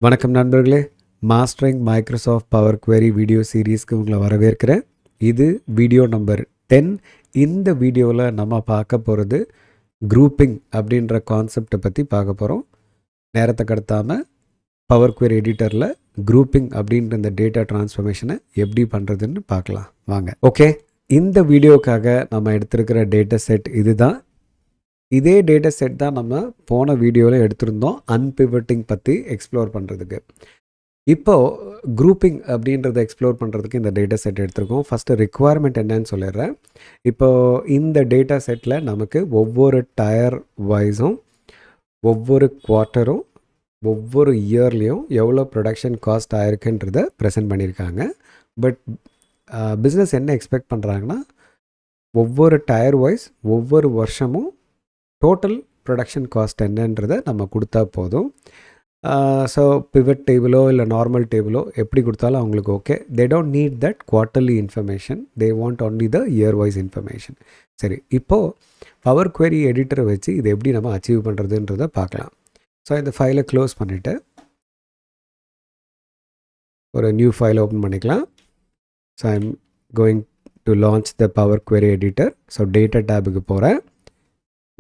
வணக்கம் நண்பர்களே, mastering Microsoft power query video சீரீஸ்க்கு உங்களை வரவேற்கிறேன். இது வீடியோ நம்பர் 10. இந்த வீடியோவில் நம்ம பார்க்க போகிறது குரூப்பிங் அப்படின்ற கான்செப்டை பற்றி பார்க்க போகிறோம். நேரத்தை கடத்தாமல் பவர் குவெரி எடிட்டரில் குரூப்பிங் அப்படின்ற இந்த டேட்டா டிரான்ஸ்ஃபர்மேஷனை எப்படி பண்ணுறதுன்னு பார்க்கலாம் வாங்க. ஓகே, இந்த வீடியோக்காக நம்ம எடுத்திருக்கிற டேட்டா செட் இதுதான். இதே டேட்டா செட் தான் நம்ம போன வீடியோவில் எடுத்திருந்தோம் அன்பிவட்டிங் பற்றி எக்ஸ்ப்ளோர் பண்ணுறதுக்கு. இப்போது குரூப்பிங் அப்படின்றத எக்ஸ்ப்ளோர் பண்ணுறதுக்கு இந்த டேட்டா செட் எடுத்திருக்கோம். ஃபஸ்ட்டு ரிக்குவயர்மெண்ட் என்னன்னு சொல்லிடுறேன். இப்போது இந்த டேட்டா செட்டில் நமக்கு ஒவ்வொரு டயர் வைஸும் ஒவ்வொரு குவார்ட்டரும் ஒவ்வொரு இயர்லேயும் எவ்வளோ ப்ரொடக்ஷன் காஸ்ட் ஆயிருக்குன்றதை ப்ரெசென்ட் பண்ணியிருக்காங்க. பட் பிஸ்னஸ் என்ன எக்ஸ்பெக்ட் பண்ணுறாங்கன்னா, ஒவ்வொரு டயர் வைஸ் ஒவ்வொரு வருஷமும் டோட்டல் ப்ரொடக்ஷன் காஸ்ட் என்னன்றதை நம்ம கொடுத்தா போதும். ஸோ பிவட் டேபிளோ இல்லை நார்மல் டேபிளோ எப்படி கொடுத்தாலும் அவங்களுக்கு okay. They don't need that quarterly information, they want only the year wise information. சரி, இப்போது பவர் குவெரி எடிட்டரை வச்சு இது எப்படி நம்ம அச்சீவ் பண்ணுறதுன்றதை பார்க்கலாம். ஸோ இந்த ஃபைலை க்ளோஸ் பண்ணிவிட்டு ஒரு நியூ ஃபைல் ஓப்பன் பண்ணிக்கலாம். So I am going to launch the power query editor. So data டேபுக்கு போகிறேன்.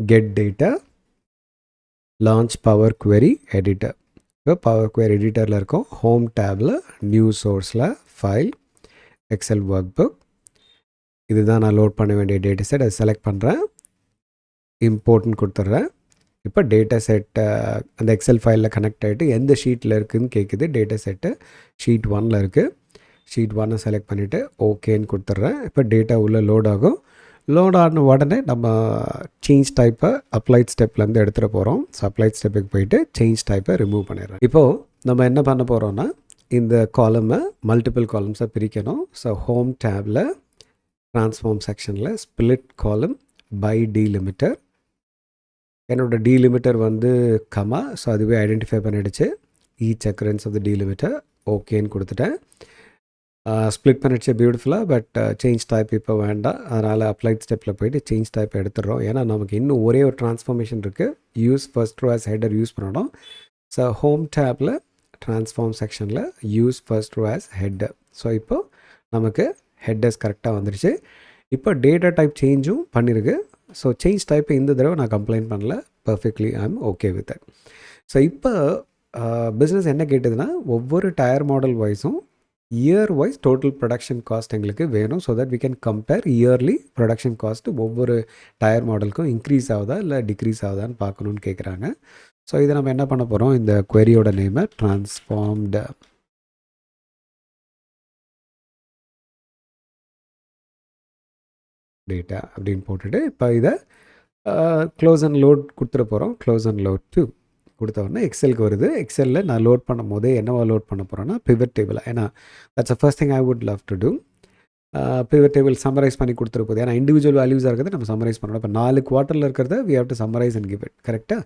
Get data, launch power query editor. இப்போ பவர் குவெரி எடிட்டரில் இருக்கும். ஹோம் டேபில் நியூ சோர்ஸில் ஃபைல் எக்ஸல் ஒர்க் புக், இதுதான் நான் லோட் பண்ண வேண்டிய டேட்டா செட். அதை செலக்ட் பண்ணுறேன், இம்போர்ட்னு கொடுத்துட்றேன். இப்போ டேட்டா செட்டை அந்த எக்ஸல் ஃபைலில் கனெக்ட் ஆகிட்டு எந்த ஷீட்டில் இருக்குதுன்னு கேட்குது. டேட்டா செட்டு ஷீட் 1ல் இருக்குது. ஷீட் 1 செலக்ட் பண்ணிவிட்டு ஓகேன்னு கொடுத்துட்றேன். இப்போ டேட்டா உள்ளே லோட் ஆகும். லோட் ஆன உடனே நம்ம சேஞ்ச் டைப்பை அப்ளைட் ஸ்டெப்லேருந்து எடுத்துகிட்டு போகிறோம். ஸோ அப்ளைட் ஸ்டெப்புக்கு போயிட்டு சேஞ்ச் டைப்பை ரிமூவ் பண்ணிடுறேன். இப்போது நம்ம என்ன பண்ண போகிறோன்னா, இந்த காலமை மல்டிபிள் காலம்ஸை பிரிக்கணும். ஸோ ஹோம் டேபில் ட்ரான்ஸ்ஃபார்ம் செக்ஷனில் ஸ்பிளிட் காலம் பை டீலிமிட்டர். என்னோட டீலிமிட்டர் வந்து கமா, ஸோ அதுவே ஐடென்டிஃபை பண்ணிடுச்சு. Each occurrence of the delimiter ஓகேன்னு கொடுத்துட்டேன். ஸ்ப்ளிட் பண்ணிடுச்சு பியூட்டிஃபுல்லாக. பட் சேஞ்ச் டைப் இப்போ வேண்டாம். அதனால் அப்ளைட் ஸ்டெப்பில் போய்ட்டு சேஞ்ச் டைப் எடுத்துடுறோம். ஏன்னா நமக்கு இன்னும் ஒரே ஒரு ட்ரான்ஸ்ஃபார்மேஷன் இருக்குது. Use first row as header use பண்ணணும். ஸோ ஹோம் டேப்பில் ட்ரான்ஸ்ஃபார்ம் செக்ஷனில் use first row as header. So இப்போது நமக்கு ஹெட்டர்ஸ் கரெக்டாக வந்துடுச்சு. இப்போ டேட்டா டைப் சேஞ்சும் பண்ணியிருக்கு. ஸோ சேஞ்ச் டைப்பை இந்த தடவை நான் கம்ப்ளைண்ட் பண்ணல. Perfectly I am okay with that. So இப்போ பிஸ்னஸ் என்ன கேட்டதுன்னா, ஒவ்வொரு டயர் மாடல் வைஸும் year wise total production cost எங்களுக்கு வேணும். So that we can compare yearly production cost ஒவ்வொரு டயர் மாடலுக்கும் இன்க்ரீஸ் ஆகுதா இல்லை டிக்ரீஸ் ஆகுதான்னு பார்க்கணுன்னு கேட்குறாங்க. ஸோ இதை நம்ம என்ன பண்ண போகிறோம், இந்த குவெரியோட நேமை ட்ரான்ஸ்ஃபார்ம்டு டேட்டா அப்படின்னு போட்டுட்டு இப்போ இதை க்ளோஸ் அண்ட் லோட் கொடுத்துட போகிறோம். க்ளோஸ் அண்ட் லோட் டு கொடுத்த உடனே எக்ஸலுக்கு வருது. எக்ஸலில் நான் லோட் பண்ணும் போதே என்னவா லோட் பண்ண போகிறேன்னா பிவட் டேபிள். ஏன்னா that's a first thing I would love to do. Pivot table summarize பண்ணி கொடுத்துருப்போது. ஏன்னா இண்டிவிஜுவல் வேல்யூஸாக இருக்கிறத நம்ம சம்மரைஸ் பண்ணணும். இப்போ 4 குவார்ட்டரில் இருக்கிறத we have to summarize and give it கரெக்டாக.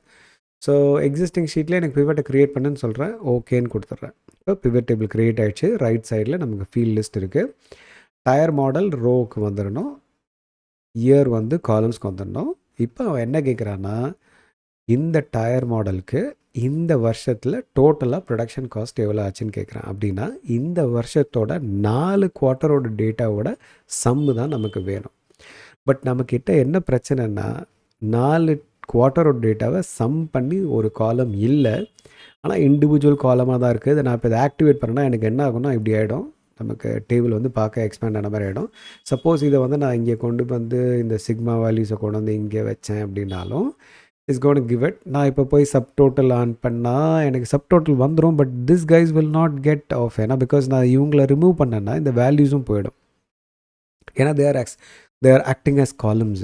ஸோ எக்ஸிஸ்டிங் ஷீட்டில் எனக்கு பிவட்டை க்ரியேட் பண்ணுன்னு சொல்கிறேன். ஓகேன்னு கொடுத்துட்றேன். இப்போ பிவட் டேபிள் க்ரியேட் ஆகிடுச்சு. ரைட் சைடில் நமக்கு ஃபீல்ட் லிஸ்ட் இருக்குது. டயர் மாடல் ரோவுக்கு வந்துடணும், இயர் வந்து காலம்ஸ்க்கு வந்துடணும். இப்போ அவன் என்ன கேட்குறான்னா, இந்த டயர் மாடலுக்கு இந்த வருஷத்தில் டோட்டலாக ப்ரொடக்ஷன் காஸ்ட் எவ்வளோ ஆச்சுன்னு கேட்குறேன். அப்படின்னா இந்த வருஷத்தோட 4 குவார்ட்டரோட டேட்டாவோட சம்மு தான் நமக்கு வேணும். பட் நம்மக்கிட்ட என்ன பிரச்சனைன்னா, 4 குவார்ட்டரோட டேட்டாவை சம் பண்ணி ஒரு காலம் இல்லை, ஆனால் இண்டிவிஜுவல் காலமாக தான் இருக்குது. நான் இப்போ இதை ஆக்டிவேட் பண்ணேன்னா எனக்கு என்ன ஆகும்னா இப்படி ஆகிடும். நமக்கு டேபிள் வந்து பார்க்க எக்ஸ்பேண்ட் ஆன மாதிரி ஆகிடும். சப்போஸ் இதை வந்து நான் இங்கே கொண்டு வந்து இந்த சிக்மா வேல்யூஸை கொண்டு வந்து இங்கே வச்சேன் அப்படின்னாலும் இஸ் கோன் கிவ் இட். நான் இப்போ போய் சப் டோட்டல் ஆன் பண்ணால் எனக்கு சப் டோட்டல் வந்துடும். But this guys will not get off. ஏன்னா பிகாஸ் நான் இவங்களை ரிமூவ் பண்ணேன்னா இந்த வேல்யூஸும் போயிடும். ஏன்னா they are acting as columns.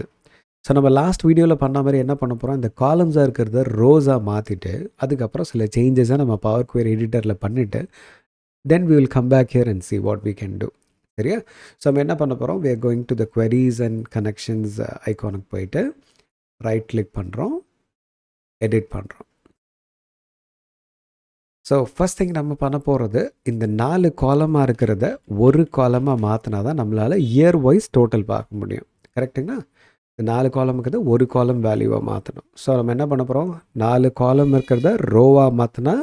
So நம்ம லாஸ்ட் வீடியோவில் பண்ண மாதிரி என்ன பண்ண போகிறோம், இந்த காலம்ஸாக இருக்கிறத ரோஸாக மாற்றிட்டு அதுக்கப்புறம் சில சேஞ்சஸை நம்ம பவர் குவெரி எடிட்டரில் பண்ணிவிட்டு then we will come back here and see what we can do. சரியா? ஸோ நம்ம என்ன பண்ண போகிறோம், we are going to the queries and connections ஐகானுக்கு போயிட்டு ரைட் கிளிக் பண்ணுறோம், எடிட் பண்ணுறோம். ஸோ ஃபஸ்ட் திங் நம்ம பண்ண போகிறது, இந்த 4 காலமாக இருக்கிறத ஒரு காலமாக மாற்றினா தான் நம்மளால் இயர் வைஸ் டோட்டல் பார்க்க முடியும். கரெக்டுங்களா? இந்த 4 காலம் இருக்கிறத ஒரு காலம் வேல்யூவாக மாற்றணும். ஸோ நம்ம என்ன பண்ண போகிறோம், 4 காலம் இருக்கிறத ரோவாக மாற்றினா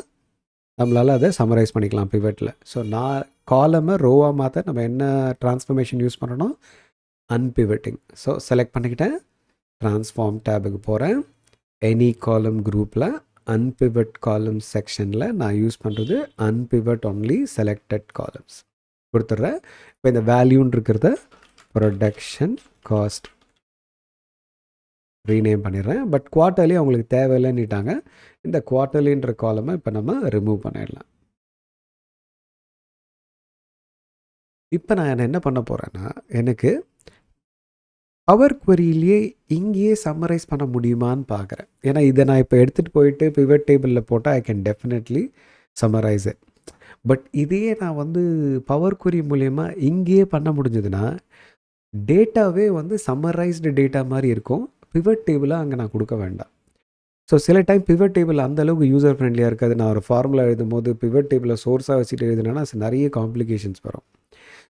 நம்மளால் அதை சம்மரைஸ் பண்ணிக்கலாம் பிவட்டில். ஸோ நான் காலமை ரோவாக மாற்ற நம்ம என்ன ட்ரான்ஸ்ஃபர்மேஷன் யூஸ் பண்ணணும், அன்பிவட்டிங். ஸோ செலக்ட் பண்ணிக்கிட்டேன், ட்ரான்ஸ்ஃபார்ம் டேபுக்கு போகிறேன். எனி காலம் குரூப்பில் அன்பிவட் காலம்ஸ் செக்ஷனில் நான் யூஸ் பண்ணுறது அன்பிவட் ஒன்லி செலக்டட் காலம்ஸ் கொடுத்துட்றேன். இப்போ இந்த வேல்யூன்னு இருக்கிறத ப்ரொடக்ஷன் காஸ்ட் ரீநேம் பண்ணிடுறேன். பட் குவார்ட்டர்லி அவங்களுக்கு தேவையில்லைன்னுட்டாங்க. இந்த குவார்ட்டர்லின்ற காலமை இப்போ நம்ம ரிமூவ் பண்ணிடலாம். இப்போ நான் என்ன பண்ண போகிறேன்னா, எனக்கு பவர் குவரியிலேயே இங்கேயே சம்மரைஸ் பண்ண முடியுமான்னு பார்க்குறேன். ஏன்னா இதை நான் இப்போ எடுத்துகிட்டு போயிட்டு பிவட் டேபிளில் போட்டால் I can definitely summarize it. But இதையே நான் பவர் குவரி மூலயமா இங்கேயே பண்ண முடிஞ்சதுன்னா டேட்டாவே சம்மரைஸ்டு டேட்டா மாதிரி இருக்கும். பிவட் டேபிளாக அங்கே நான் கொடுக்க வேண்டாம். ஸோ சில டைம் பிவட் டேபிள் அந்தளவுக்கு யூசர் ஃப்ரெண்ட்லியாக இருக்காது. நான் ஒரு ஃபார்முலா எழுதும் போது பிவட் டேபிளை சோர்ஸாக வச்சுட்டு எழுதுனா நிறைய காம்ப்ளிகேஷன்ஸ் வரும்.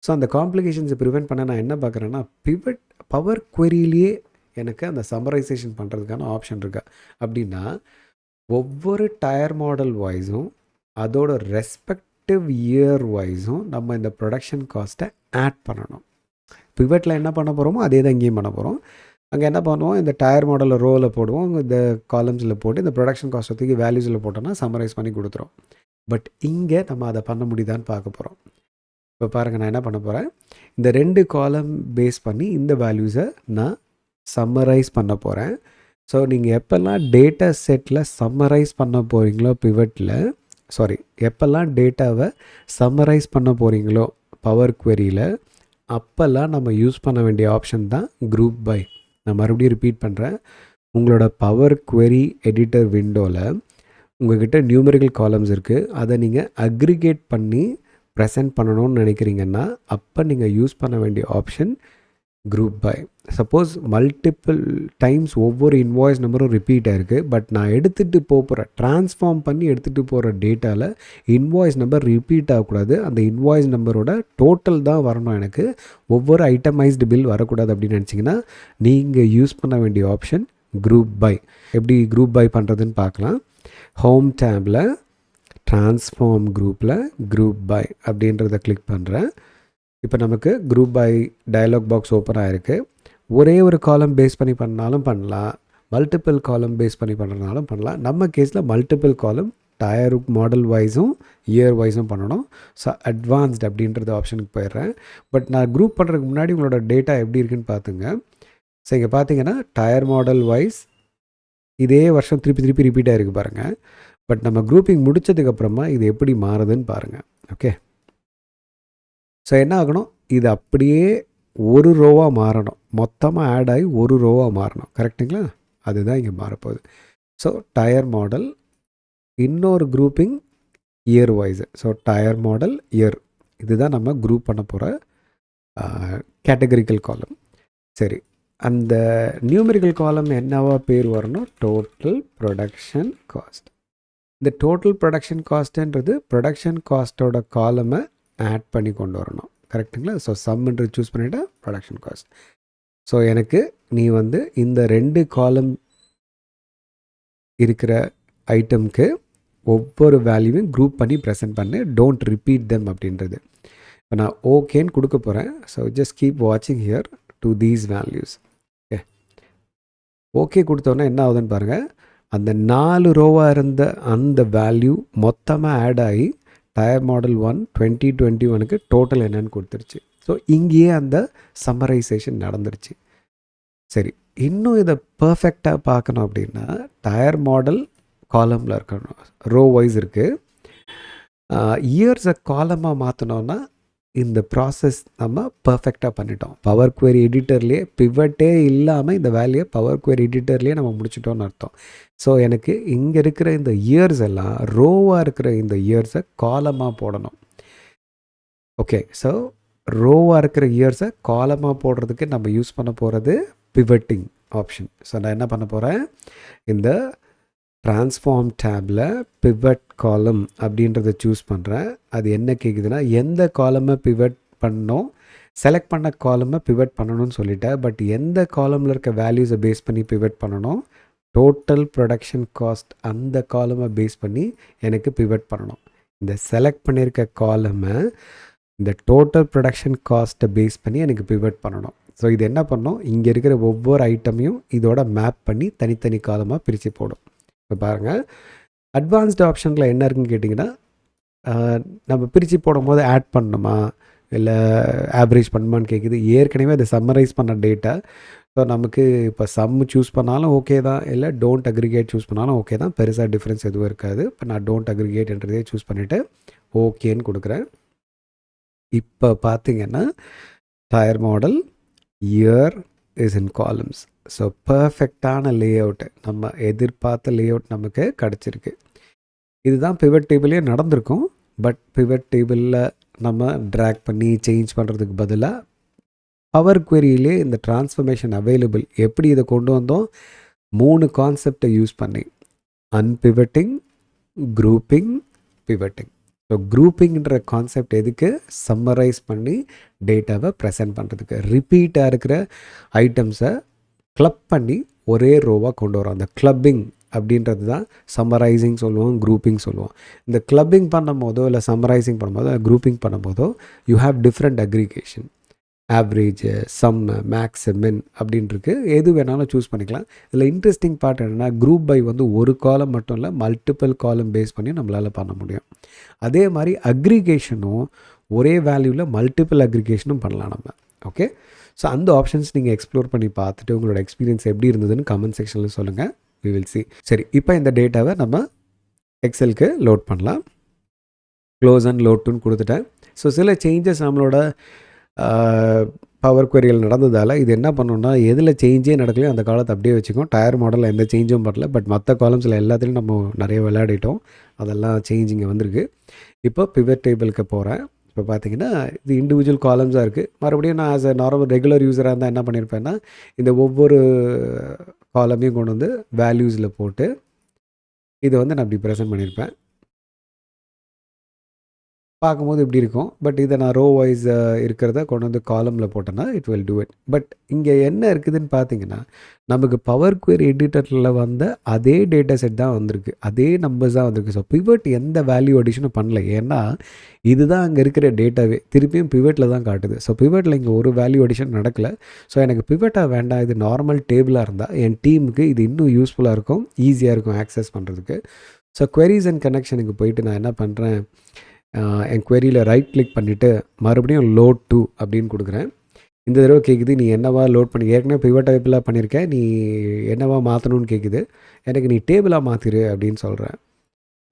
ஸோ அந்த காம்ப்ளிகேஷன்ஸை ப்ரிவெண்ட் பண்ண நான் என்ன பார்க்குறேன்னா, பிவட் பவர் குவரியிலேயே எனக்கு அந்த சம்மரைசேஷன் பண்ணுறதுக்கான ஆப்ஷன் இருக்கா அப்படின்னா, ஒவ்வொரு டயர் மாடல் வைஸும் அதோட ரெஸ்பெக்டிவ் இயர் வைஸும் நம்ம இந்த ப்ரொடக்ஷன் காஸ்ட்டை ஆட் பண்ணணும். பிவட்டில் என்ன பண்ண போகிறோமோ அதே தான் இங்கேயும் பண்ண போகிறோம். அங்கே என்ன பண்ணுவோம், இந்த டயர் மாடலில் ரோவில் போடுவோம், இந்த காலம்ஸில் போட்டு இந்த ப்ரொடக்ஷன் காஸ்ட்டை தூக்கி வேல்யூஸில் போட்டோன்னா சம்மரைஸ் பண்ணி கொடுத்துரும். பட் இங்கே நம்ம அதை பண்ண முடியுதான்னு பார்க்க போகிறோம். இப்போ பாருங்கள், நான் என்ன பண்ண போகிறேன், இந்த 2 காலம் பேஸ் பண்ணி இந்த வேல்யூஸை நான் சம்மரைஸ் பண்ண போகிறேன். ஸோ நீங்கள் எப்போல்லாம் டேட்டா செட்டில் சம்மரைஸ் பண்ண போகிறீங்களோ பிவட்டில், எப்போல்லாம் டேட்டாவை சம்மரைஸ் பண்ண போகிறீங்களோ பவர் குவரியில், அப்போல்லாம் நம்ம யூஸ் பண்ண வேண்டிய ஆப்ஷன் தான் குரூப் பை. நான் மறுபடியும் ரிப்பீட் பண்ணுறேன். உங்களோட பவர் குவரி எடிட்டர் விண்டோவில் உங்கள்கிட்ட நியூமெரிக்கல் காலம்ஸ் இருக்குது. அதை நீங்கள் அக்ரிகேட் பண்ணி ப்ரெசென்ட் பண்ணணும்னு நினைக்கிறீங்கன்னா அப்போ நீங்கள் யூஸ் பண்ண வேண்டிய option group by. Suppose multiple times ஒவ்வொரு இன்வாய்ஸ் நம்பரும் ரிப்பீட் ஆகிருக்கு, பட் நான் எடுத்துகிட்டு போகிற ட்ரான்ஸ்ஃபார்ம் பண்ணி எடுத்துகிட்டு போகிற டேட்டாவில் இன்வாய்ஸ் நம்பர் ரிப்பீட் ஆகக்கூடாது. அந்த இன்வாய்ஸ் நம்பரோட டோட்டல் தான் வரணும், எனக்கு ஒவ்வொரு ஐட்டமைஸ்டு பில் வரக்கூடாது அப்படின்னு நினச்சிங்கன்னா நீங்கள் யூஸ் பண்ண வேண்டிய ஆப்ஷன் குரூப் பை. எப்படி குரூப் பை பண்ணுறதுன்னு பார்க்கலாம். ஹோம் டேபில் ட்ரான்ஸ்ஃபார்ம் குரூப்பில் குரூப் பை அப்படின்றத கிளிக் பண்ணுறேன். இப்போ நமக்கு group by dialog box open ஆகிருக்கு. ஒரே ஒரு காலம் பேஸ் பண்ணி பண்ணாலும் பண்ணலாம், மல்டிபிள் காலம் பேஸ் பண்ணி பண்ணுறதுனாலும் பண்ணலாம். நம்ம கேஸில் மல்டிபிள் காலம் டயர் மாடல் வைஸும் இயர் வைஸும் பண்ணணும். ஸோ அட்வான்ஸ்ட் அப்படின்றது ஆப்ஷனுக்கு போயிடுறேன். பட் நான் குரூப் பண்ணுறதுக்கு முன்னாடி உங்களோட டேட்டா எப்படி இருக்குன்னு பார்த்துங்க. ஸோ இங்கே பார்த்தீங்கன்னா டயர் மாடல் வைஸ் இதே வருஷம் திருப்பி ரிப்பீட் ஆகிருக்கு பாருங்கள். பட் நம்ம குரூப்பிங் முடித்ததுக்கப்புறமா இது எப்படி மாறுதுன்னு பாருங்கள். ஓகே, ஸோ என்ன ஆகணும், இது அப்படியே ஒரு ரோவாக மாறணும், மொத்தமாக ஆட் ஆகி ஒரு ரோவாக மாறணும். கரெக்டுங்களா? அதுதான் இங்கே மாறப்போகுது. ஸோ டயர் மாடல், இன்னொரு குரூப்பிங் year wise. So tyre model year, இதுதான் நம்ம குரூப் பண்ண போகிற கேட்டகரிக்கல் காலம். சரி, அந்த நியூமெரிக்கல் காலம் என்னவா பேர் வரணும், டோட்டல் ப்ரொடக்ஷன் காஸ்ட். இந்த டோட்டல் ப்ரொடக்ஷன் காஸ்ட்டுன்றது ப்ரொடக்ஷன் காஸ்ட்டோட காலமை ஆட் பண்ணி கொண்டு வரணும். கரெக்டுங்களா? ஸோ சம்ன்றது சூஸ் பண்ணிவிட்டா ப்ரொடக்ஷன் காஸ்ட். ஸோ எனக்கு நீ இந்த 2 காலம் இருக்கிற ஐட்டம்க்கு ஒவ்வொரு வேல்யூவையும் குரூப் பண்ணி ப்ரெசென்ட் பண்ணு, டோன்ட் ரிப்பீட் தெம் அப்படின்றது. இப்போ நான் ஓகேன்னு கொடுக்க போகிறேன். ஸோ ஜஸ்ட் கீப் வாட்சிங் here to these values. Okay, okay கொடுத்தோன்னா என்ன ஆகுதுன்னு பாருங்கள். அந்த 4 ரோவாக இருந்த அந்த வேல்யூ மொத்தமாக ஆட் ஆகி டயர் மாடல் 1 2021க்கு டோட்டல் என்னன்னு கொடுத்துருச்சு. ஸோ இங்கேயே அந்த சம்மரைசேஷன் நடந்துருச்சு. சரி, இன்னும் இதை பர்ஃபெக்டாக பார்க்கணும் அப்படின்னா டயர் மாடல் காலமில் இருக்கணும், ரோ வைஸ் இருக்குது. இயர்ஸை காலமாக மாற்றினோன்னா இந்த ப்ராசஸ் நம்ம பர்ஃபெக்டாக பண்ணிட்டோம். பவர் குவரி எடிட்டர்லேயே பிவட்டே இல்லாமல் இந்த வேலையை பவர் குவரி எடிட்டர்லேயே நம்ம முடிச்சிட்டோன்னு அர்த்தம். ஸோ எனக்கு இங்கே இருக்கிற இந்த இயர்ஸ் எல்லாம் ரோவாக இருக்கிற இந்த இயர்ஸை காலமாக போடணும். ஓகே, ஸோ ரோவாக இருக்கிற இயர்ஸை காலமாக போடுறதுக்கு நம்ம யூஸ் பண்ண போகிறது பிவட்டிங் ஆப்ஷன். ஸோ நான் என்ன பண்ண போகிறேன், இந்த ட்ரான்ஸ்ஃபார்ம் டேபில் பிவட் காலம் அப்படின்றத சூஸ் பண்ணுறேன். அது என்ன கேட்குதுன்னா, எந்த காலமை பிவட் பண்ணோம், செலக்ட் பண்ண காலமை பிவட் பண்ணணும்னு சொல்லிட்டேன். பட் எந்த காலமில் இருக்க வேல்யூஸை பேஸ் பண்ணி பிவட் பண்ணணும், டோட்டல் ப்ரொடக்ஷன் காஸ்ட் அந்த காலமை பேஸ் பண்ணி எனக்கு பிவட் பண்ணணும். இந்த செலக்ட் பண்ணியிருக்க காலமை இந்த டோட்டல் ப்ரொடக்ஷன் காஸ்ட்டை பேஸ் பண்ணி எனக்கு பிவட் பண்ணணும். ஸோ இது என்ன பண்ணணும், இங்கே இருக்கிற ஒவ்வொரு ஐட்டமையும் இதோட மேப் பண்ணி தனித்தனி காலமாக பிரித்து போடும். இப்போ பாருங்கள், அட்வான்ஸ்டு ஆப்ஷனில் என்ன இருக்குன்னு கேட்டிங்கன்னா, நம்ம பிரித்து போடும்போது ஆட் பண்ணணுமா இல்லை ஆவரேஜ் பண்ணுமான்னு கேட்குது. ஏற்கனவே அதை சம்மரைஸ் பண்ண டேட்டா. ஸோ நமக்கு இப்போ சம்மு சூஸ் பண்ணாலும் ஓகே தான், இல்லை டோன்ட் அக்ரிகேட் சூஸ் பண்ணாலும் ஓகே தான், பெருசாக டிஃப்ரென்ஸ் எதுவும் இருக்காது. இப்போ நான் டோன்ட் அக்ரிகேட்ன்றதே சூஸ் பண்ணிவிட்டு ஓகேன்னு கொடுக்குறேன். இப்போ பார்த்தீங்கன்னா tyre model year is in columns. So பர்ஃபெக்டான லே அவுட்டு, நம்ம எதிர்பார்த்த லே அவுட் நமக்கு கிடச்சிருக்கு. இதுதான் பிவட் டேபிளே நடந்திருக்கும். பட் பிவட் டேபிளில் நம்ம ட்ராக் பண்ணி சேஞ்ச் பண்ணுறதுக்கு பதிலாக பவர் குவெரியிலே இந்த டிரான்ஸ்ஃபர்மேஷன் அவைலபிள். எப்படி இதை கொண்டு வந்தோம், 3 கான்செப்டை யூஸ் பண்ணி, அன்பிவட்டிங், குரூப்பிங், பிவட்டிங். ஸோ குரூப்பிங்ன்ற கான்செப்ட் எதுக்கு, சம்மரைஸ் பண்ணி டேட்டாவை ப்ரெசென்ட் பண்ணுறதுக்கு. ரிப்பீட்டாக இருக்கிற ஐட்டம்ஸை கிளப் பண்ணி ஒரே ரோவாக கொண்டு வரோம். அந்த கிளப்பிங் அப்படின்றது தான் சம்மரைசிங் சொல்லுவோம், குரூப்பிங் சொல்லுவோம். இந்த கிளப்பிங் பண்ணும் போதோ இல்லை சம்மரைசிங் பண்ணும்போதோ குரூப்பிங் பண்ணும்போதோ you have different aggregation, average, sum, max, min அப்படின்ட்டுருக்கு. எது வேணாலும் சூஸ் பண்ணிக்கலாம். இதில் இன்ட்ரெஸ்டிங் பார்ட் என்னென்னா, குரூப் பை வந்து ஒரு காலம் மட்டும் இல்லை, மல்டிபிள் காலம் பேஸ் பண்ணி நம்மளால் பண்ண முடியும். அதே மாதிரி அக்ரிகேஷனும் ஒரே வேல்யூவில் மல்டிபிள் அக்ரிகேஷனும் பண்ணலாம் நம்ம. ஓகே, ஸோ அந்த ஆப்ஷன்ஸ் நீங்கள் எக்ஸ்ப்ளோர் பண்ணி பார்த்துட்டு உங்களோட எக்ஸ்பீரியன்ஸ் எப்படி இருந்ததுன்னு கமெண்ட் செக்ஷனில் சொல்லுங்கள். we will see. சரி, இப்போ இந்த டேட்டாவை நம்ம எக்ஸலுக்கு லோட் பண்ணலாம். க்ளோஸ் அண்ட் லோட் டுன்னு கொடுத்துட்டேன். ஸோ சில சேஞ்சஸ் நம்மளோட பவர் குவெரியில் நடந்ததால் இது என்ன பண்ணோம்னா, எதில் சேஞ்சே நடக்கலையோ அந்த காலத்தை அப்படியே வச்சுக்கோம். டயர் மாடலில் எந்த சேஞ்சும் பண்ணல. பட் மற்ற காலம்ஸில் எல்லாத்துலேயும் நம்ம நிறைய விளையாடிட்டோம். அதெல்லாம் சேஞ்ச் இங்கே வந்திருக்கு. இப்போ பிவட் டேபிளுக்கு போகிறேன். இப்போ பார்த்தீங்கன்னா இது இண்டிவிஜுவல் காலம்ஸாக இருக்குது. மறுபடியும் நான் ஆஸ் அ நார்மல் ரெகுலர் யூஸராக இருந்தால் என்ன பண்ணியிருப்பேன்னா, இந்த ஒவ்வொரு காலமையும் கொண்டு வந்து வேல்யூஸில் போட்டு இதை வந்து நான் இப்படி ப்ரெசென்ட் பண்ணியிருப்பேன். பார்க்கும்போது இப்படி இருக்கும். பட் இதை நான் ரோ வைஸ் இருக்கிறத கொண்டு வந்து காலமில் போட்டேன்னா it will do it. But இங்கே என்ன இருக்குதுன்னு பார்த்தீங்கன்னா, நமக்கு பவர் குவெரி எடிட்டரில் வந்த அதே டேட்டா செட் தான் வந்திருக்கு, அதே நம்பர்ஸ் தான் வந்திருக்கு. ஸோ பிவட் எந்த வேல்யூ அடிஷனும் பண்ணல. ஏன்னா இதுதான் அங்கே இருக்கிற டேட்டாவே திருப்பியும் பிவட்டில் தான் காட்டுது. ஸோ பிவட்டில் இங்கே ஒரு வேல்யூ அடிஷன் நடக்கலை. ஸோ எனக்கு பிவட்டாக வேண்டாம், இது நார்மல் டேபிளாக இருந்தால் என் டீமுக்கு இது இன்னும் யூஸ்ஃபுல்லாக இருக்கும், ஈஸியாக இருக்கும் ஆக்சஸ் பண்ணுறதுக்கு. ஸோ குவெரிஸ் அண்ட் கனெக்ஷனுக்கு போயிட்டு நான் என்ன பண்ணுறேன், என் குவெரியில் ரைட் கிளிக் பண்ணிவிட்டு மறுபடியும் லோட் டு அப்படின்னு கொடுக்குறேன். இந்த தடவை கேட்குது, நீ என்னவா லோட் பண்ணி, ஏற்கனவே பிவட் டைப்பில் பண்ணியிருக்கேன், நீ என்னவா மாற்றணும்னு கேட்குது. எனக்கு நீ டேபிளாக மாற்றிடு அப்படின்னு சொல்கிறேன்.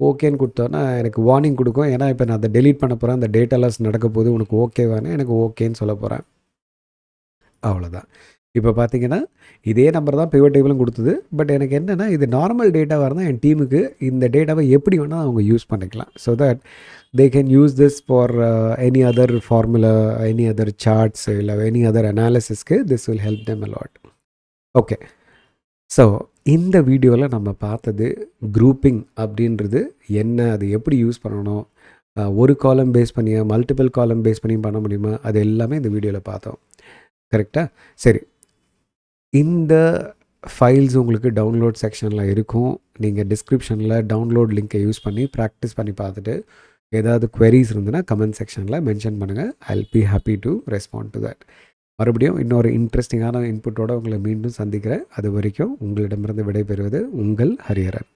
ஓகேன்னு கொடுத்தோன்னா எனக்கு வார்னிங் கொடுக்கும். ஏன்னா இப்போ நான் அதை டெலீட் பண்ண போகிறேன், அந்த டேட்டா லாஸ் நடக்க போது, உனக்கு ஓகேவானு எனக்கு ஓகேன்னு சொல்ல போகிறேன். அவ்வளோதான். இப்போ பார்த்தீங்கன்னா இதே நம்பர் தான் பிவட் டேபிளும் கொடுத்தது. பட் எனக்கு என்னென்னா, இது நார்மல் டேட்டாவாக இருந்தால் என் டீமுக்கு இந்த டேட்டாவை எப்படி வேணால் அவங்க யூஸ் பண்ணிக்கலாம். So that they can use this for any other formula, any other charts, இல்லை any other analysisக்கு this will help them a lot. Okay, so இந்த வீடியோவில் நம்ம பார்த்தது குரூப்பிங் அப்படின்றது என்ன, அது எப்படி யூஸ் பண்ணணும், ஒரு காலம் பேஸ் பண்ணியா மல்டிபிள் காலம் பேஸ் பண்ணி பண்ண முடியுமா, அது எல்லாமே இந்த வீடியோவில் பார்த்தோம். கரெக்டாக? சரி, இந்த ஃபைல்ஸ் உங்களுக்கு டவுன்லோட் செக்ஷனில் இருக்கும். நீங்கள் டிஸ்கிரிப்ஷனில் டவுன்லோட் லிங்க்கை யூஸ் பண்ணி ப்ராக்டிஸ் பண்ணி பார்த்துட்டு ஏதாவது குவெரிஸ் இருந்ததுன்னா கமெண்ட் செக்ஷனில் மென்ஷன் பண்ணுங்கள். I will be happy to respond to that. மறுபடியும் இன்னொரு இன்ட்ரெஸ்டிங்கான இன்புட்டோடு உங்களை மீண்டும் சந்திக்கிறேன். அது வரைக்கும் உங்களிடமிருந்து விடைபெறுவது உங்கள் ஹரிஹரன்.